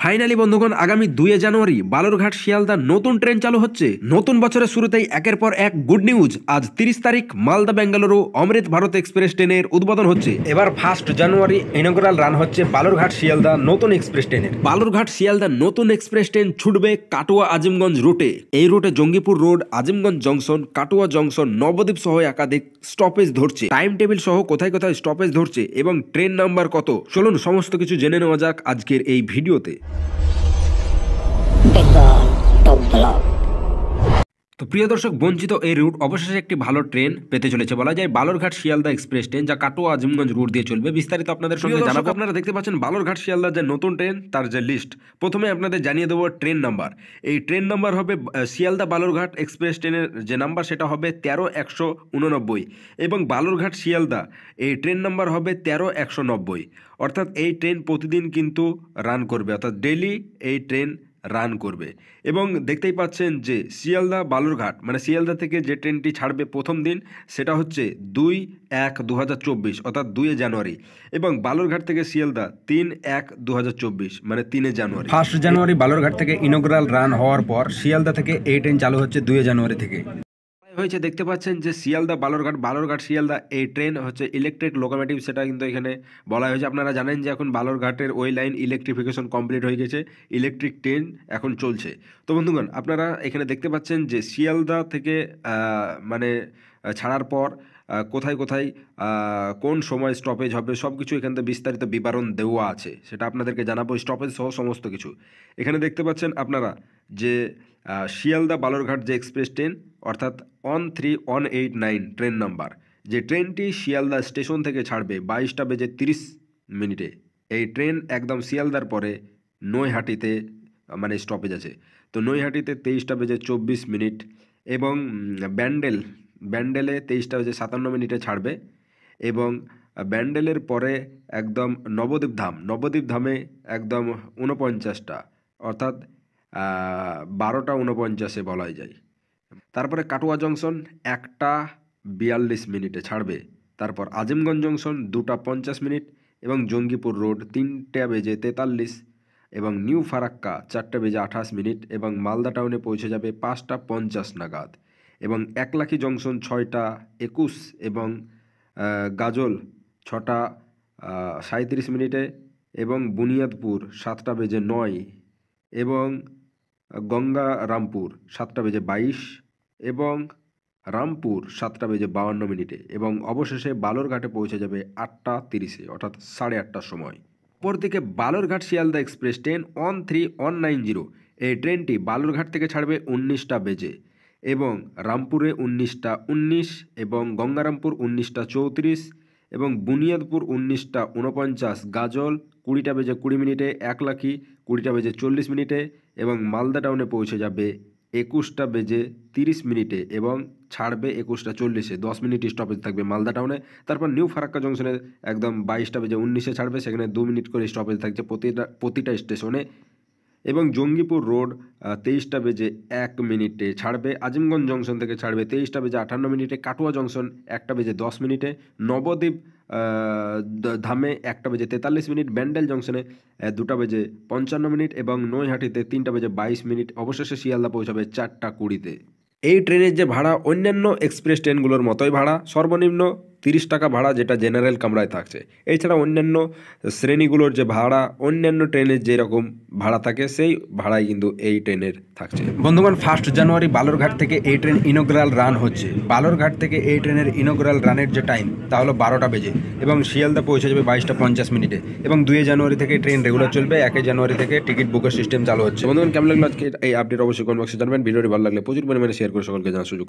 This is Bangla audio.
ফাইনালি বন্ধুগণ, আগামী 2 জানুয়ারি বালুরঘাট শিয়ালদা নতুন ট্রেন চালু হচ্ছে। নতুন বছরের শুরুতেই একের পর এক গুড নিউজ। আজ 30 তারিখ মালদা বেঙ্গালুরু অমৃত ভারত এক্সপ্রেস ট্রেনের উদ্বোধন হচ্ছে। এবার 1 জানুয়ারি ইনঅগ্রাল রান হচ্ছে বালুরঘাট শিয়ালদা নতুন এক্সপ্রেস ট্রেনের। বালুরঘাট শিয়ালদা নতুন এক্সপ্রেস ট্রেন ছুটবে কাটুয়া আজিমগঞ্জ রুটে। এই রুটে জঙ্গিপুর রোড, আজিমগঞ্জ জংশন, কাটুয়া জংশন, নবদ্বীপ সহ একাধিক স্টপেজ ধরছে। টাইম টেবিল সহ কোথায় কোথায় স্টপেজ ধরছে এবং ট্রেন নাম্বার কত, চলুন সমস্ত কিছু জেনে নেওয়া যাক আজকের এই ভিডিওতে। তো প্রিয় দর্শক, বঞ্চিত এই রুট অবশেষে একটি ভালো ট্রেন পেতে চলেছে বলা যায়। বালুরঘাট শিয়ালদা এক্সপ্রেস ট্রেন, যা কাটোয়া আজিমগঞ্জ রুট দিয়ে চলবে। বিস্তারিত আপনাদের সঙ্গে জানাবো। আপনারা দেখতে পাচ্ছেন বালুরঘাট শিয়ালদা যে নতুন ট্রেন, তার যে লিস্ট। প্রথমে আপনাদের জানিয়ে দেবো ট্রেন নাম্বার। এই ট্রেন নাম্বার হবে শিয়ালদা বালুরঘাট এক্সপ্রেস ট্রেনের যে নাম্বার, সেটা হবে 13-189 এবং বালুরঘাট শিয়ালদা এই ট্রেন নাম্বার হবে 13-190। অর্থাৎ এই ট্রেন প্রতিদিন কিন্তু রান করবে, অর্থাৎ ডেইলি এই ট্রেন রান করবে। এবং দেখতেই পাচ্ছেন যে শিয়ালদা বালুরঘাট, মানে শিয়ালদা থেকে যে ট্রেনটি ছাড়বে প্রথম দিন, সেটা হচ্ছে 2-1-2024 অর্থাৎ 2 জানুয়ারি, এবং বালুরঘাট থেকে শিয়ালদা 3-1-2024 মানে 3 জানুয়ারি। 1 জানুয়ারি বালুরঘাট থেকে ইনঅগ্রাল রান হওয়ার পর শিয়ালদা থেকে এই ট্রেন চালু হচ্ছে 2 জানুয়ারি থেকে। হয়েছে দেখতে পাচ্ছেন যে শিয়ালদা বালুরঘাট শিয়ালদা এই ট্রেন হচ্ছে ইলেকট্রিক লোকোমোটিভ, সেটা কিন্তু এখানে বলা হয়েছে। আপনারা জানেন যে এখন বালুরঘাটের ওই লাইন ইলেকট্রিফিকেশন কমপ্লিট হয়ে গেছে, ইলেকট্রিক ট্রেন এখন চলছে। তো বন্ধুগণ, আপনারা এখানে দেখতে পাচ্ছেন যে শিয়ালদা থেকে মানে ছাড়ার পর কোথায় কোথায় কোন সময় স্টপেজ হবে সব কিছু এখান থেকে বিস্তারিত বিবরণ দেওয়া আছে, সেটা আপনাদেরকে জানাবো, স্টপেজ সহ সমস্ত কিছু। এখানে দেখতে পাচ্ছেন আপনারা যে শিয়ালদা বালুরঘাট যে এক্সপ্রেস ট্রেন, অর্থাৎ 13189 ট্রেন নাম্বার, যে ট্রেনটি শিয়ালদা স্টেশন থেকে ছাড়বে 22:30 এই ট্রেন একদম শিয়ালদার পরে নৈহাটিতে মানে স্টপেজ আছে। তো নৈহাটিতে 23:24 এবং ব্যান্ডেলে 23:57 ছাড়বে। এবং ব্যান্ডেলের পরে একদম নবদ্বীপ ধামে একদম 49টা, অর্থাৎ 12:49 বলাই যায়। তারপরে কাটোয়া জংশন 1:42 ছাড়বে। তারপর আজিমগঞ্জ জংশন 2:50 এবং জঙ্গিপুর রোড 3:43 এবং নিউ ফারাক্কা 4:28 এবং মালদা টাউনে পৌঁছে যাবে 5:50 নাগাদ। এবং একলাখি জংশন 6:21 এবং গাজল 6:37 এবং বুনিয়াদপুর 7:09 এবং গঙ্গারামপুর 7:22 এবং রামপুর 7:52 এবং অবশেষে বালুরঘাটে পৌঁছে যাবে 8:30 অর্থাৎ 8:30 সময়। অপরদিকে বালুরঘাট শিয়ালদা এক্সপ্রেস ট্রেন 13190, এই ট্রেনটি বালুরঘাট থেকে ছাড়বে 19টা বেজে এবং রামপুরে 19:19 এবং গঙ্গারামপুর 19:34 এবং বুনিয়াদপুর 19:49, গাজল 20:20 একলাখি 20:40 এবং মালদা টাউনে পৌঁছে যাবে 21:30 এবং ছাড়বে 21:40, 10 মিনিট স্টপেজ থাকবে মালদা টাউনে। তারপর নিউ ফারাক্কা জংশনে একদম 22:19 ছাড়বে, সেখানে 2 মিনিট করে স্টপেজ থাকছে প্রতিটা স্টেশনে। এবং জঙ্গিপুর রোড 23:01 ছাড়বে। আজিমগঞ্জ জংশন থেকে ছাড়বে 23:58, কাটোয়া জংশন 1:10, নবদ্বীপ ধামে 1:43, ব্যান্ডেল জংশনে 2:55 এবং নৈহাটিতে 3:22। অবশেষে শিয়ালদা পৌঁছাবে 4:20। এই ট্রেনের যে ভাড়া অন্যান্য এক্সপ্রেস ট্রেনগুলোর মতোই ভাড়া, সর্বনিম্ন 30 টাকা ভাড়া, যেটা জেনারেল কামরায় থাকছে। এছাড়া অন্যান্য শ্রেণীগুলোর যে ভাড়া অন্যান্য ট্রেনের যেরকম ভাড়া থাকে সেই ভাড়াই কিন্তু এই ট্রেনের থাকছে। বন্ধুগণ, 1 জানুয়ারি বালুরঘাট থেকে এই ট্রেন ইনঅগ্রাল রান হচ্ছে। বালুরঘাট থেকে এই ট্রেনের ইনঅগ্রাল রানের যে টাইম, তা হলো 12টা বেজে এবং শিয়ালদা পৌঁছে যাবে 22:50 এবং 2 জানুয়ারি থেকে ট্রেন রেগুলার চলবে। 1 জানুয়ারি থেকে টিকিট বুকের সিস্টেম চালু হচ্ছে। বন্ধুগণ, কেমন লাগলো আজকে এই আপডেট অবশ্যই কমেন্ট বক্সে জানাবেন। ভিডিওটি ভালো লাগলে প্রচুর পরিমাণে শেয়ার করে সকলকে জানার সুযোগ